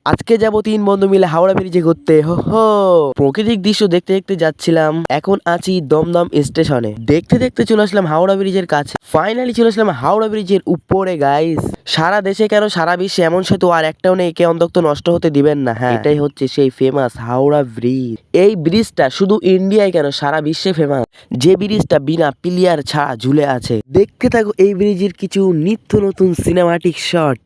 আজকে যাব 3 বন্ধু মিলে হাওড়া ব্রিজে ঘুরতে। হো হো, প্রাকৃতিক দৃশ্য দেখতে দেখতে যাচ্ছিলাম। এখন আছি দমদম স্টেশনে। দেখতে দেখতে চলে আসলাম হাওড়া ব্রিজের কাছে। ফাইনালি চলে আসলাম হাওড়া ব্রিজের উপরে গাইস। সারা দেশে কেন সারা বিশ্বে এমন সেতু আর একটাও নেই, একে অন্তত নষ্ট হতে দিবেন না। হ্যাঁ, এটাই হচ্ছে সেই ফেমাস হাওড়া ব্রিজ। এই ব্রিজটা শুধু ইন্ডিয়ায় কেন সারা বিশ্বে ফেমাস। যে ব্রিজটা বিনা পিলিয়ার ছাড়া ঝুলে আছে। দেখতে থাকো এই ব্রিজের কিছু নিত্য নতুন সিনেমাটিক শট।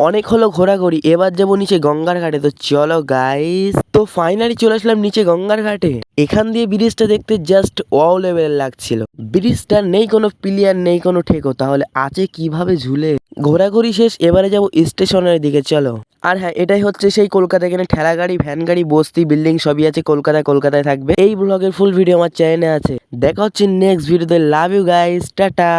অনেক হলো ঘোরাঘুরি, এবার যাবো নিচে গঙ্গার ঘাটে। তো চলো গাইস, তো ফাইনালি চলে আসলাম নিচে গঙ্গার ঘাটে। এখান দিয়ে ব্রিজটা দেখতে জাস্ট ওয়াও লেভেল লাগছিল। ব্রিজটা নেই কোনো পিলিয়ার, নেই কোনো ঠেকো, তাহলে আছে কিভাবে ঝুলে। ঘোরাঘুরি শেষ, এবারে যাবো স্টেশনের দিকে, চলো। আর হ্যাঁ, এটাই হচ্ছে সেই কলকাতা। এখানে ঠেলা গাড়ি, ভ্যান গাড়ি, বস্তি, বিল্ডিং সবই আছে। কলকাতায় থাকবে। এই ব্লগের ফুল ভিডিও আমার চ্যানেলে আছে। দেখা হচ্ছে নেক্সট ভিডিওতে। Love you guys, tata.